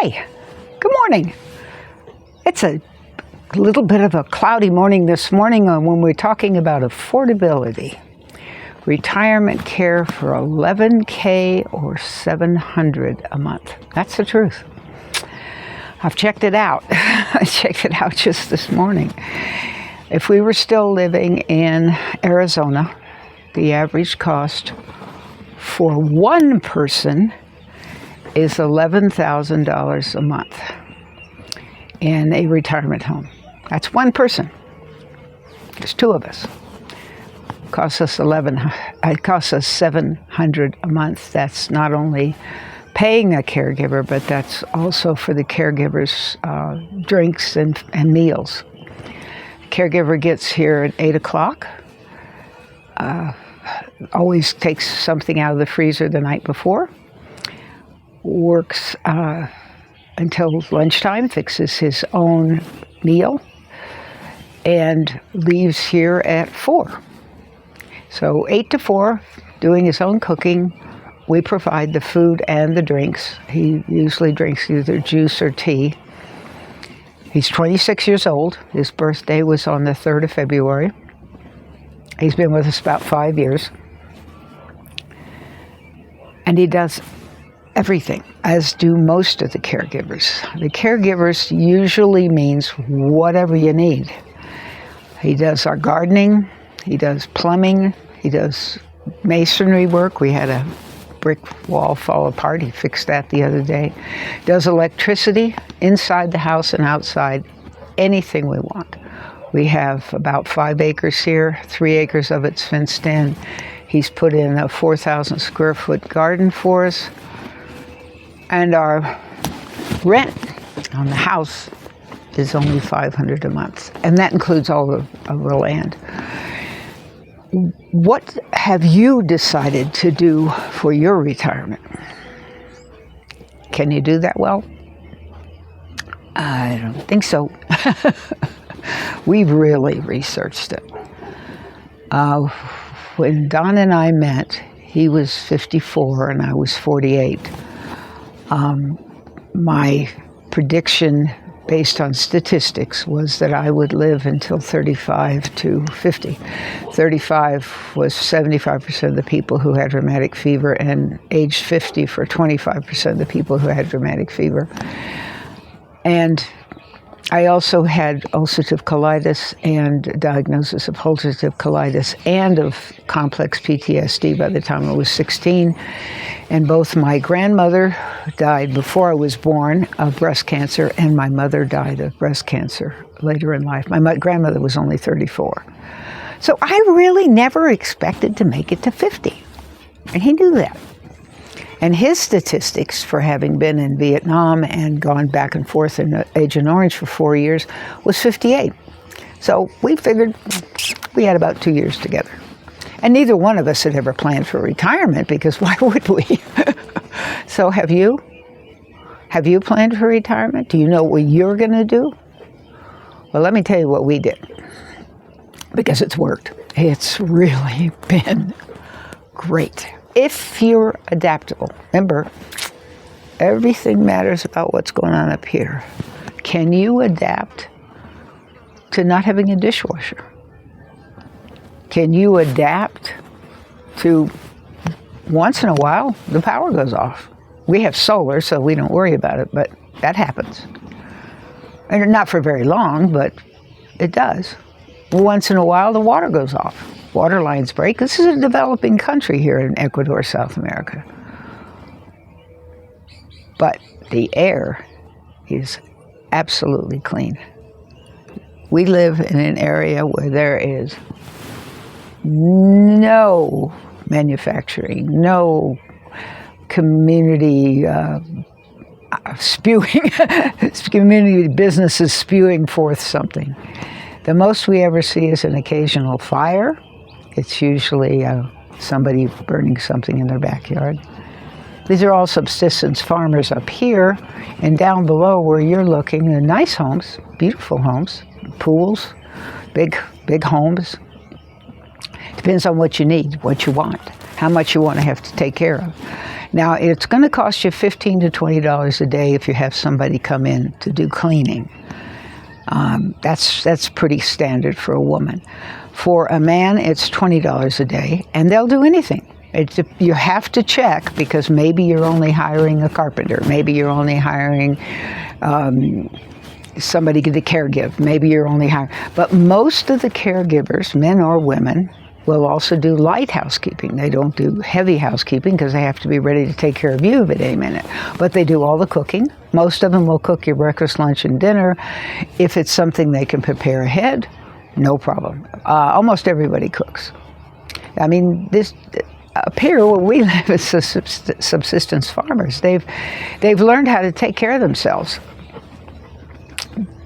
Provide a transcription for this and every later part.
Hi, good morning. It's a little bit of a cloudy morning this morning when we're talking about affordability. Retirement care for $11K or $700 a month. That's the truth. I've checked it out. I checked it out just this morning. If we were still living in Arizona, the average cost for one person is $11,000 a month in a retirement home. That's one person. There's two of us. It costs us $700 a month. That's not only paying a caregiver, but that's also for the caregiver's drinks and meals. The caregiver gets here at 8 o'clock. Always takes something out of the freezer the night before. Works until lunchtime, fixes his own meal, and leaves here at 4. So 8 to 4, doing his own cooking. We provide the food and the drinks. He usually drinks either juice or tea. He's 26 years old. His birthday was on the 3rd of February. He's been with us about 5 years. And he does everything, as do most of the caregivers. The caregivers usually means whatever you need. He does our gardening, he does plumbing, he does masonry work. We had a brick wall fall apart. He fixed that the other day. Does electricity inside the house and outside, anything we want. We have about 5 acres here, 3 acres of it's fenced in. He's put in a 4,000 square foot garden for us. And our rent on the house is only $500 a month. And that includes all of the land. What have you decided to do for your retirement? Can you do that well? I don't think so. We've really researched it. When Don and I met, he was 54 and I was 48. My prediction based on statistics was that I would live until 35 to 50. 35 was 75% of the people who had rheumatic fever, and age 50 for 25% of the people who had rheumatic fever. And I also had ulcerative colitis and diagnosis of ulcerative colitis and of complex PTSD by the time I was 16. And both my grandmother died before I was born of breast cancer, and my mother died of breast cancer later in life. My grandmother was only 34. So I really never expected to make it to 50. And he knew that. And his statistics for having been in Vietnam and gone back and forth in Agent Orange for 4 years was 58. So we figured we had about 2 years together. And neither one of us had ever planned for retirement, because why would we? So have you? Have you planned for retirement? Do you know what you're going to do? Well, let me tell you what we did, because it's worked. It's really been great. If you're adaptable, remember, everything matters about what's going on up here. Can you adapt to not having a dishwasher? Can you adapt to once in a while the power goes off? We have solar, so we don't worry about it, but that happens. And not for very long, but it does. Once in a while the water goes off. Water lines break. This is a developing country here in Ecuador, South America. But the air is absolutely clean. We live in an area where there is no manufacturing, no community community businesses spewing forth something. The most we ever see is an occasional fire. It's usually somebody burning something in their backyard. These are all subsistence farmers up here, and down below where you're looking, the nice homes, beautiful homes, pools, big homes. Depends on what you need, what you want. how much you want to have to take care of. Now, it's going to cost you $15 to $20 a day if you have somebody come in to do cleaning. That's pretty standard for a woman. For a man, it's $20 a day, and they'll do anything. You have to check, because maybe you're only hiring a carpenter, maybe you're only hiring somebody to caregive, maybe you're only hiring. But most of the caregivers, men or women, will also do light housekeeping. They don't do heavy housekeeping because they have to be ready to take care of you at any minute. But they do all the cooking. Most of them will cook your breakfast, lunch, and dinner. If it's something they can prepare ahead, no problem. Almost everybody cooks. I mean, this up here where we live is subsistence farmers. They've learned how to take care of themselves.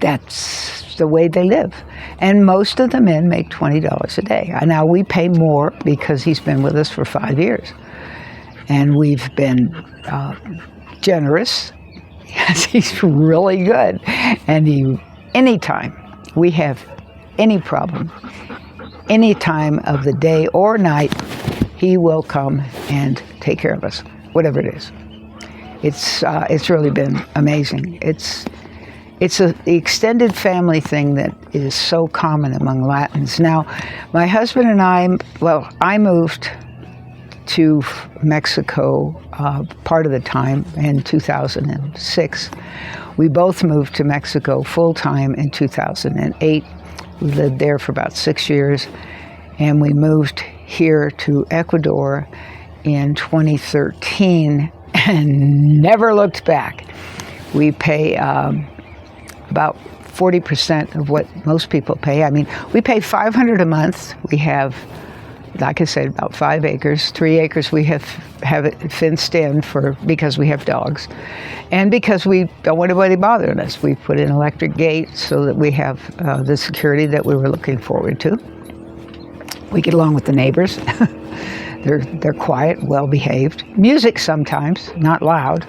That's the way they live. And most of the men make $20 a day. Now, we pay more because he's been with us for 5 years. And we've been generous. Yes, he's really good. And anytime we have any problem, any time of the day or night, he will come and take care of us, whatever it is. It's really been amazing. It's the extended family thing that is so common among Latins. Now, my husband and I moved to Mexico part of the time in 2006. We both moved to Mexico full-time in 2008. We lived there for about 6 years, and we moved here to Ecuador in 2013 and never looked back. We pay about 40% of what most people pay. I mean, we pay $500 a month. We have, like I said, about 5 acres. 3 acres we have it fenced in because we have dogs, and because we don't want anybody bothering us. We put in electric gates so that we have the security that we were looking forward to. We get along with the neighbors. They're quiet, well behaved. Music sometimes, not loud.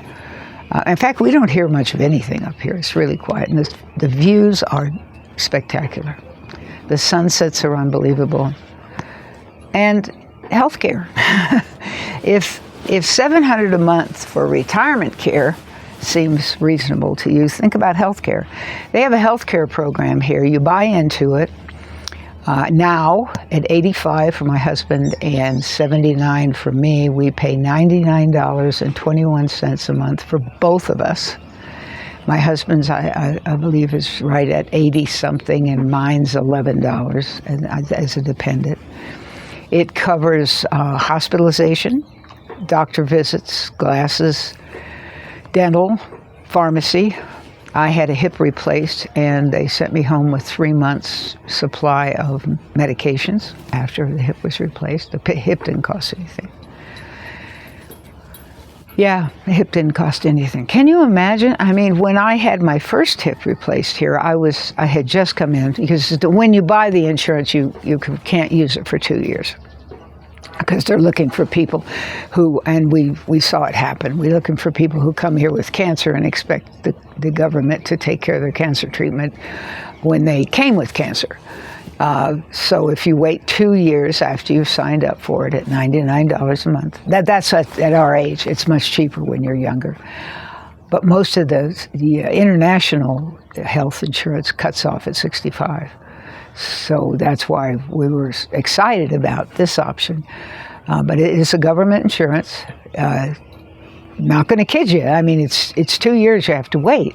In fact, we don't hear much of anything up here. It's really quiet, and the views are spectacular. The sunsets are unbelievable. And healthcare. If $700 a month for retirement care seems reasonable to you, think about healthcare. They have a healthcare program here. You buy into it. Now, at $85 for my husband and $79 for me, we pay $99.21 a month for both of us. My husband's, I believe, is right at 80-something, and mine's $11 as a dependent. It covers hospitalization, doctor visits, glasses, dental, pharmacy. I had a hip replaced, and they sent me home with 3 months' supply of medications after the hip was replaced. The hip didn't cost anything. Yeah, the hip didn't cost anything. Can you imagine? I mean, when I had my first hip replaced here, I had just come in, because when you buy the insurance, you can't use it for 2 years. Because they're looking for people who, and we saw it happen, we're looking for people who come here with cancer and expect the government to take care of their cancer treatment when they came with cancer. So if you wait 2 years after you've signed up for it at $99 a month, that's at our age. It's much cheaper when you're younger. But most of the international health insurance cuts off at 65. So that's why we were excited about this option. But it is a government insurance. Not going to kid you. I mean, it's 2 years you have to wait.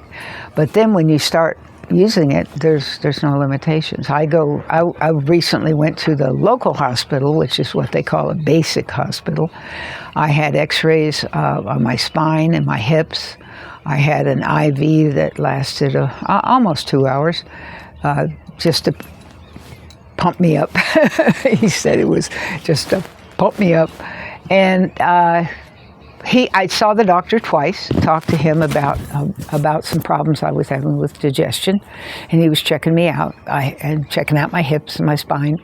But then when you start using it, there's no limitations. I recently went to the local hospital, which is what they call a basic hospital. I had x-rays on my spine and my hips. I had an IV that lasted almost 2 hours, just to pump me up. He said it was just to pump me up. And I saw the doctor twice, talked to him about some problems I was having with digestion, and he was checking me out and checking out my hips and my spine.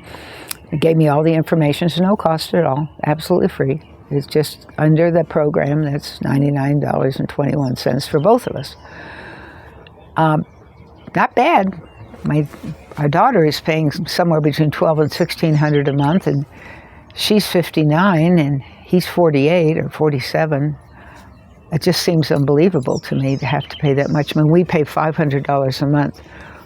He gave me all the information. It's no cost at all, absolutely free. It's just under the program. That's $99.21 for both of us. Not bad. Our daughter is paying somewhere between $1,200 and $1,600 a month, and she's 59, and he's 48 or 47. It just seems unbelievable to me to have to pay that much. I mean, we pay $500 a month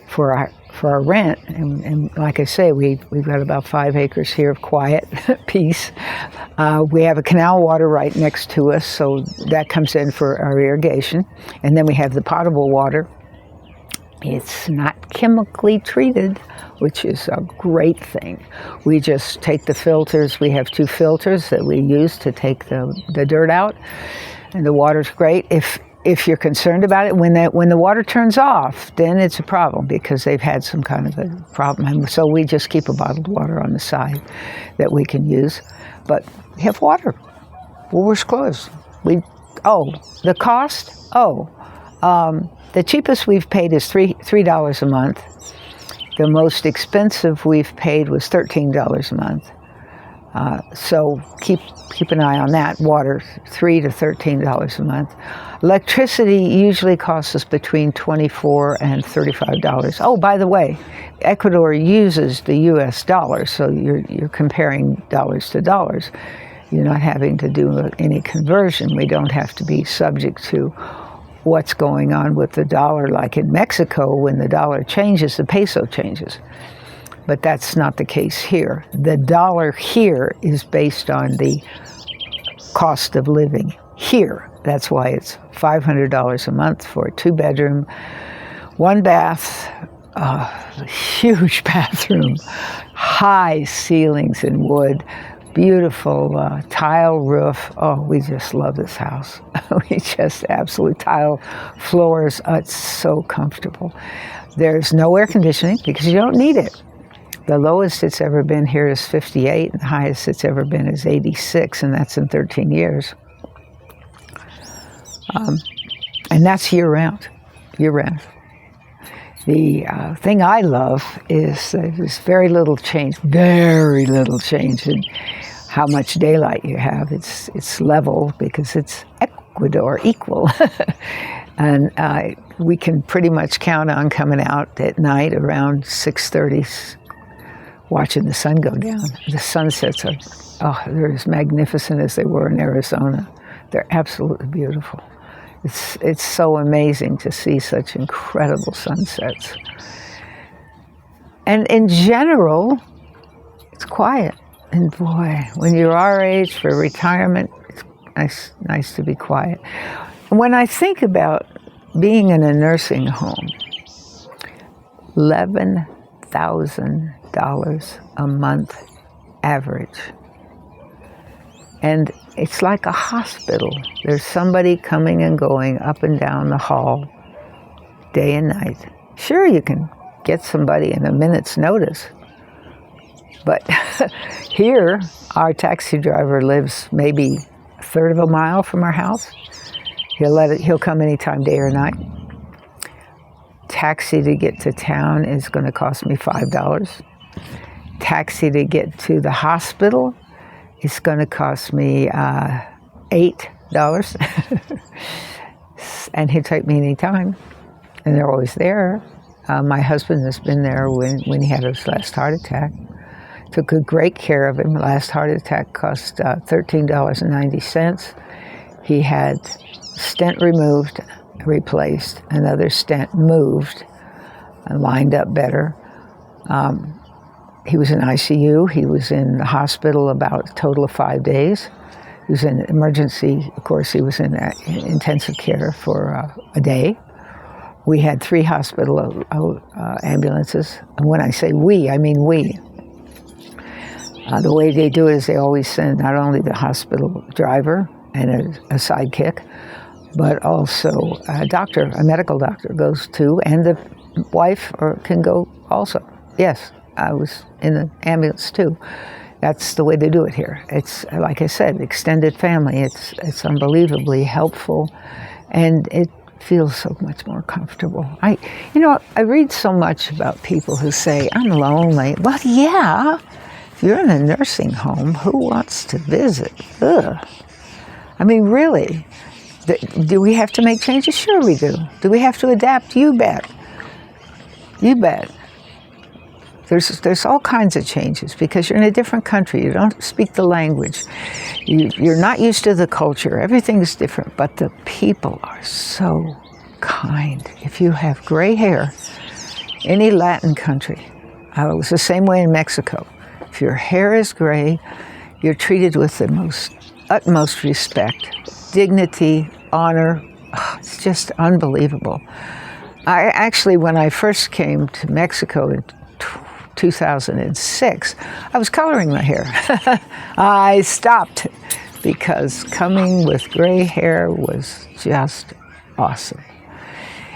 for our rent, and like I say, we've got about 5 acres here of quiet peace. We have a canal water right next to us, so that comes in for our irrigation, and then we have the potable water. It's not chemically treated, which is a great thing. We just take the filters. We have 2 filters that we use to take the dirt out, and the water's great. If you're concerned about it, when the water turns off, then it's a problem because they've had some kind of a problem. And so we just keep a bottled water on the side that we can use. But we have water. Woolworth's closed. The cost? The cheapest we've paid is $3 a month. The most expensive we've paid was $13 a month. So keep an eye on that. Water, $3 to $13 a month. Electricity usually costs us between $24 and $35. Oh, by the way, Ecuador uses the U.S. dollar, so you're comparing dollars to dollars. You're not having to do any conversion. We don't have to be subject to what's going on with the dollar, like in Mexico, when the dollar changes, the peso changes. But that's not the case here. The dollar here is based on the cost of living here. That's why it's $500 a month for a 2-bedroom, 1 bath, huge bathroom, high ceilings in wood, beautiful tile roof. Oh, we just love this house. We just absolutely tile floors. It's so comfortable. There's no air conditioning because you don't need it. The lowest it's ever been here is 58, and the highest it's ever been is 86, and that's in 13 years. And that's year-round. The thing I love is there's very little change in how much daylight you have. It's level because it's Ecuador, equal. And we can pretty much count on coming out at night around 6:30, watching the sun go down. The sunsets they're as magnificent as they were in Arizona. They're absolutely beautiful. It's so amazing to see such incredible sunsets. And in general, it's quiet. And boy, when you're our age for retirement, it's nice to be quiet. When I think about being in a nursing home, $11,000 a month average. And it's like a hospital. There's somebody coming and going up and down the hall day and night. Sure, you can get somebody in a minute's notice. But here, our taxi driver lives maybe a third of a mile from our house. He'll come anytime, day or night. Taxi to get to town is going to cost me $5. Taxi to get to the hospital is going to cost me $8. And he'll take me anytime. And they're always there. My husband has been there when he had his last heart attack. Took great care of him. Last heart attack cost $13.90. He had stent removed, replaced, another stent moved, and lined up better. He was in ICU. He was in the hospital about a total of 5 days. He was in emergency. Of course, he was in intensive care for a day. We had 3 hospital ambulances. And when I say we, I mean we. The way they do it is they always send not only the hospital driver and a sidekick, but also a doctor, a medical doctor goes too, and the wife can go also. Yes, I was in the ambulance too. That's the way they do it here. It's, like I said, extended family. It's unbelievably helpful, and it feels so much more comfortable. I read so much about people who say, I'm lonely. Well, yeah, if you're in a nursing home, who wants to visit? Ugh. I mean, really, do we have to make changes? Sure we do. Do we have to adapt? You bet. You bet. There's all kinds of changes because you're in a different country. You don't speak the language. You're not used to the culture. Everything is different, but the people are so kind. If you have gray hair, any Latin country, it was the same way in Mexico. If your hair is gray, you're treated with the utmost respect, dignity, honor. Oh, it's just unbelievable. I actually, when I first came to Mexico in 2006, I was coloring my hair. I stopped because coming with gray hair was just awesome.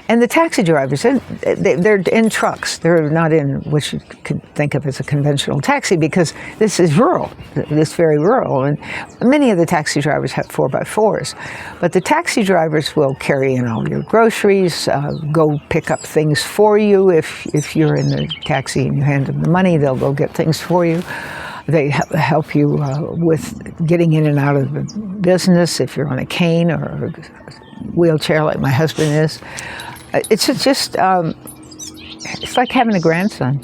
And the taxi drivers, they're in trucks. They're not in what you could think of as a conventional taxi because this is rural, this very rural. And many of the taxi drivers have 4x4s. But the taxi drivers will carry in all your groceries, go pick up things for you. If you're in the taxi and you hand them the money, they'll go get things for you. They help you with getting in and out of the business if you're on a cane or a wheelchair like my husband is. It's just, it's like having a grandson.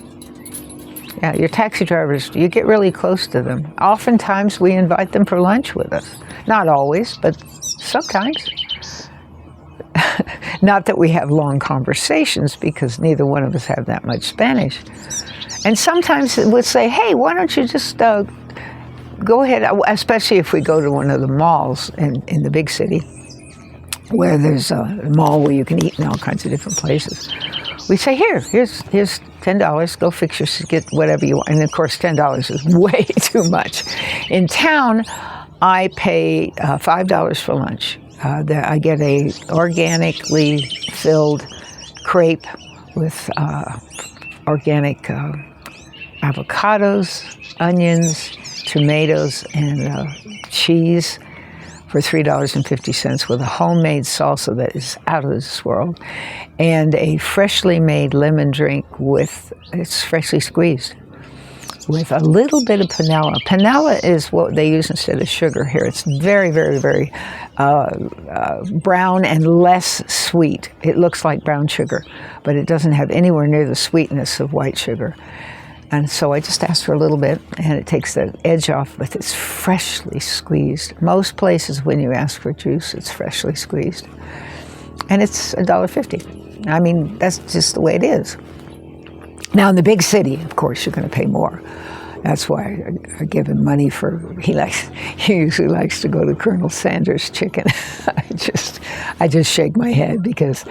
Yeah, your taxi drivers, you get really close to them. Oftentimes we invite them for lunch with us. Not always, but sometimes. Not that we have long conversations because neither one of us have that much Spanish. And sometimes we'll say, hey, why don't you just go ahead, especially if we go to one of the malls in the big city, where there's a mall where you can eat in all kinds of different places. We say, here's $10, go get whatever you want. And of course, $10 is way too much. In town, I pay $5 for lunch. I get a organically filled crepe with organic avocados, onions, tomatoes, and cheese for $3.50 with a homemade salsa that is out of this world, and a freshly made lemon drink it's freshly squeezed, with a little bit of panela. Panela is what they use instead of sugar here. It's very, very, very brown and less sweet. It looks like brown sugar, but it doesn't have anywhere near the sweetness of white sugar. And so I just asked for a little bit, and it takes the edge off, but it's freshly squeezed. Most places, when you ask for juice, it's freshly squeezed. And it's $1.50. I mean, that's just the way it is. Now, in the big city, of course, you're going to pay more. That's why I give him money he usually likes to go to Colonel Sanders' chicken. I just shake my head because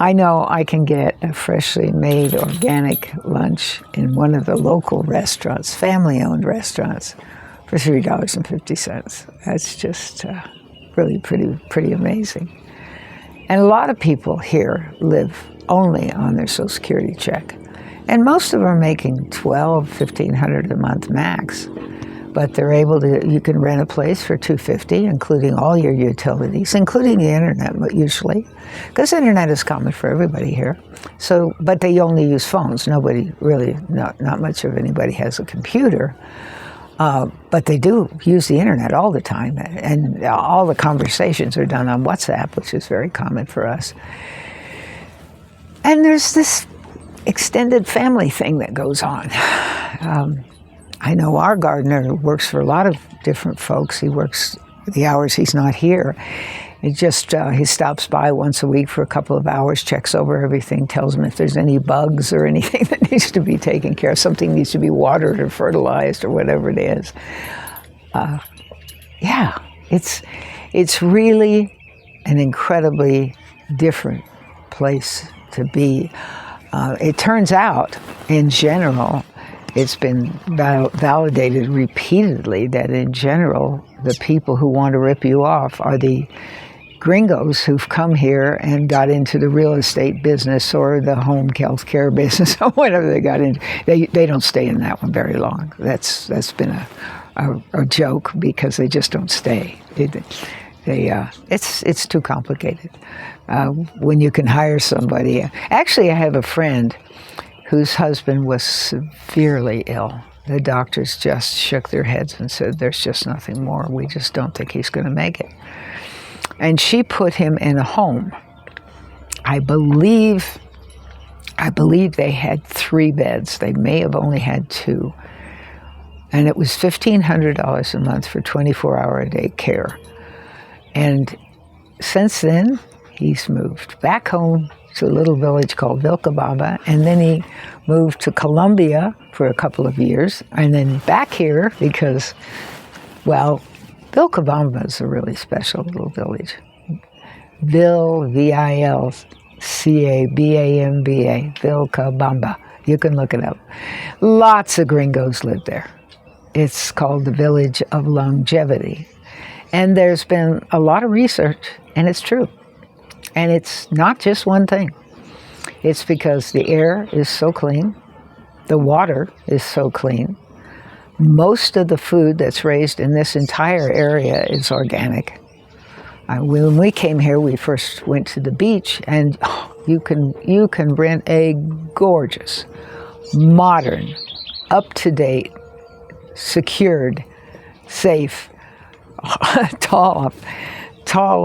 I know I can get a freshly made organic lunch in one of the local restaurants, family-owned restaurants, for $3.50. That's just really pretty amazing. And a lot of people here live only on their Social Security check. And most of them are making $1,200, $1,500 a month max. But they're able to, you can rent a place for $250, including all your utilities, including the internet, usually, because the internet is common for everybody here. So, but they only use phones. Nobody really, not much of anybody has a computer, but they do use the internet all the time, and all the conversations are done on WhatsApp, which is very common for us. And there's this extended family thing that goes on. I know our gardener works for a lot of different folks. He works the hours he's not here. He stops by once a week for a couple of hours, checks over everything, tells them if there's any bugs or anything that needs to be taken care of, something needs to be watered or fertilized or whatever it is. It's really an incredibly different place to be. It turns out, in general, it's been validated repeatedly that in general, the people who want to rip you off are the gringos who've come here and got into the real estate business or the home health care business or whatever they got into. They don't stay in that one very long. That's been a joke because they just don't stay. It's too complicated. When you can hire somebody. Actually, I have a friend whose husband was severely ill. The doctors just shook their heads and said, there's just nothing more. We just don't think he's going to make it. And she put him in a home. I believe I believe they had 3 beds. They may have only had 2. And it was $1,500 a month for 24-hour-a-day care. And since then, he's moved back home to a little village called Vilcabamba, and then he moved to Colombia for a couple of years, and then back here because, well, Vilcabamba is a really special little village. Vilcabamba, Vilcabamba. You can look it up. Lots of gringos live there. It's called the Village of Longevity. And there's been a lot of research, and it's true. And it's not just one thing. It's because the air is so clean, the water is so clean. Most of the food that's raised in this entire area is organic. When we came here, we first went to the beach, and you can rent a gorgeous, modern, up-to-date, secured, safe, tall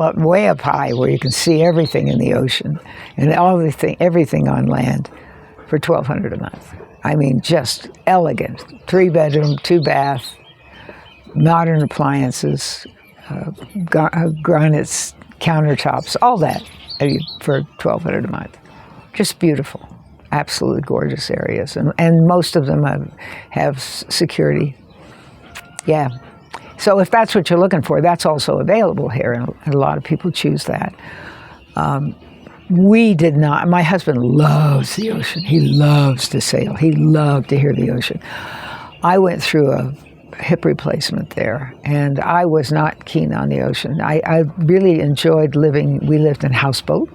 up, way up high, where you can see everything in the ocean and everything on land for $1,200 a month. I mean, just elegant, 3-bedroom, 2-bath, modern appliances, granite countertops, all that for $1,200 a month. Just beautiful, absolutely gorgeous areas, and most of them have security. Yeah. So if that's what you're looking for, that's also available here, and a lot of people choose that. We did not. My husband loves the ocean. He loves to sail. He loved to hear the ocean. I went through a hip replacement there, and I was not keen on the ocean. I really enjoyed living. We lived in a houseboat.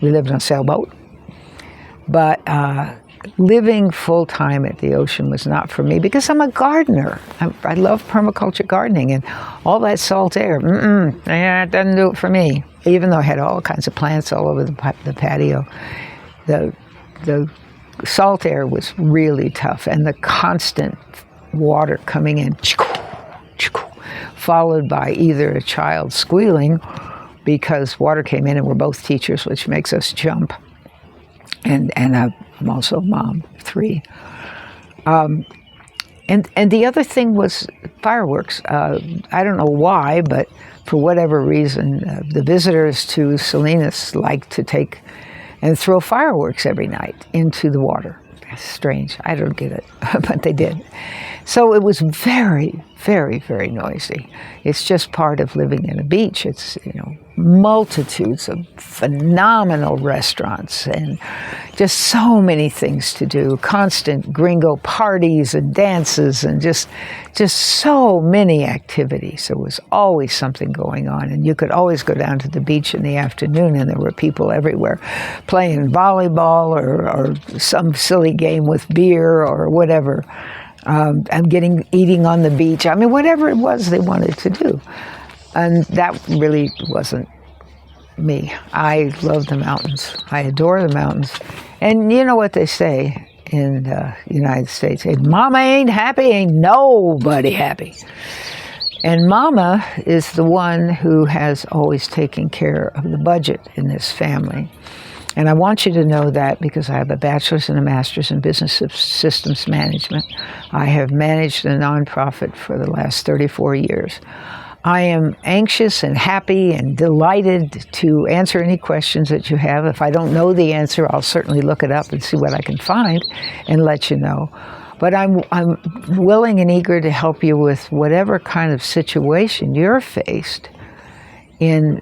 We lived in a sailboat. But living full-time at the ocean was not for me because I'm a gardener. I love permaculture gardening, and all that salt air, it doesn't do it for me. Even though I had all kinds of plants all over the patio, the salt air was really tough, and the constant water coming in, followed by either a child squealing because water came in, and we're both teachers, which makes us jump. And I'm also a mom, 3. And the other thing was fireworks. I don't know why, but for whatever reason, the visitors to Salinas like to take and throw fireworks every night into the water. That's strange. I don't get it, but they did. So it was very, very, very noisy. It's just part of living in a beach. It's, multitudes of phenomenal restaurants and just so many things to do. Constant gringo parties and dances and just so many activities. There was always something going on, and you could always go down to the beach in the afternoon, and there were people everywhere playing volleyball or some silly game with beer or whatever. And eating on the beach. I mean, whatever it was they wanted to do. And that really wasn't me. I love the mountains. I adore the mountains. And you know what they say in the United States? If Mama ain't happy, ain't nobody happy. And Mama is the one who has always taken care of the budget in this family. And I want you to know that because I have a bachelor's and a master's in business systems management. I have managed a nonprofit for the last 34 years. I am anxious and happy and delighted to answer any questions that you have. If I don't know the answer, I'll certainly look it up and see what I can find and let you know. But I'm willing and eager to help you with whatever kind of situation you're faced in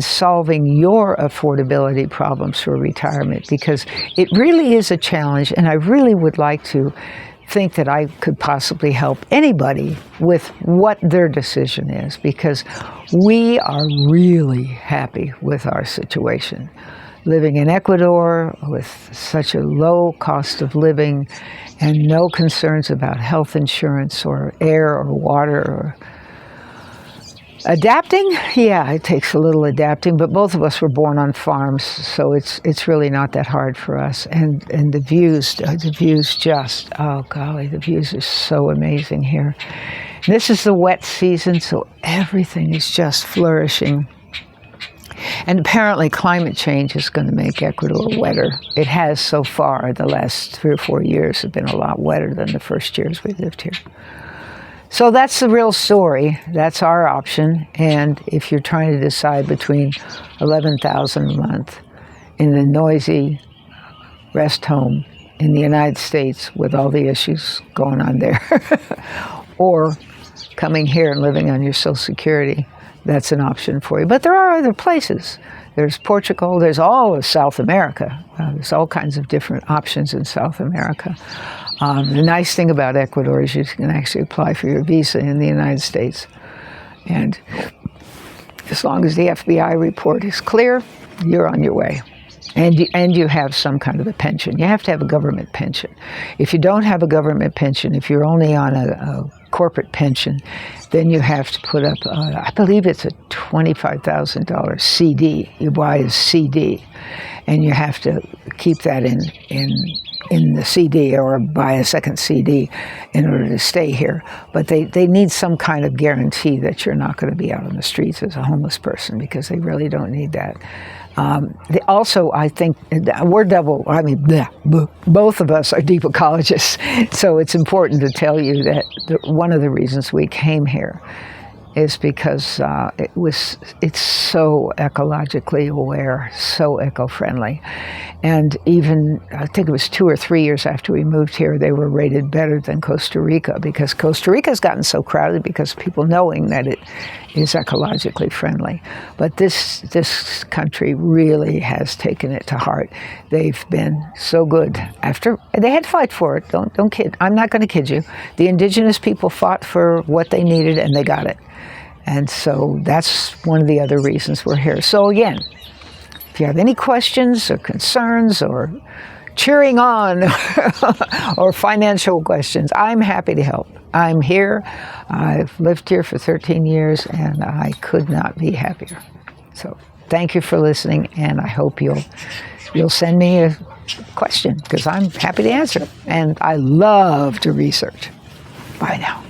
solving your affordability problems for retirement, because it really is a challenge, and I really would like to think that I could possibly help anybody with what their decision is, because we are really happy with our situation. Living in Ecuador with such a low cost of living and no concerns about health insurance or air or water or adapting? Yeah, it takes a little adapting, but both of us were born on farms, so it's really not that hard for us. And the views just, oh golly, the views are so amazing here. This is the wet season, so everything is just flourishing. And apparently climate change is going to make Ecuador wetter. It has so far. The last 3 or 4 years have been a lot wetter than the first years we lived here. So that's the real story. That's our option. And if you're trying to decide between $11,000 a month in the noisy rest home in the United States with all the issues going on there, or coming here and living on your Social Security, that's an option for you. But there are other places. There's Portugal, there's all of South America. There's all kinds of different options in South America. The nice thing about Ecuador is you can actually apply for your visa in the United States. And as long as the FBI report is clear, you're on your way. And you have some kind of a pension. You have to have a government pension. If you don't have a government pension, if you're only on a corporate pension, then you have to put up, I believe it's a $25,000 CD. You buy a CD, and you have to keep that in the CD or buy a second CD in order to stay here. But they need some kind of guarantee that you're not going to be out on the streets as a homeless person, because they really don't need that. Also, I think we're both of us are deep ecologists, so it's important to tell you that one of the reasons we came here is because it's so ecologically aware, so eco-friendly. And even, I think it was 2 or 3 years after we moved here, they were rated better than Costa Rica, because Costa Rica's gotten so crowded because of people knowing that it is ecologically friendly. But this country really has taken it to heart. They've been so good. After they had to fight for it. Don't kid. I'm not going to kid you. The indigenous people fought for what they needed, and they got it. And so that's one of the other reasons we're here. So again, if you have any questions or concerns or cheering on or financial questions, I'm happy to help. I'm here. I've lived here for 13 years, and I could not be happier. So thank you for listening, and I hope you'll send me a question, because I'm happy to answer. And I love to research. Bye now.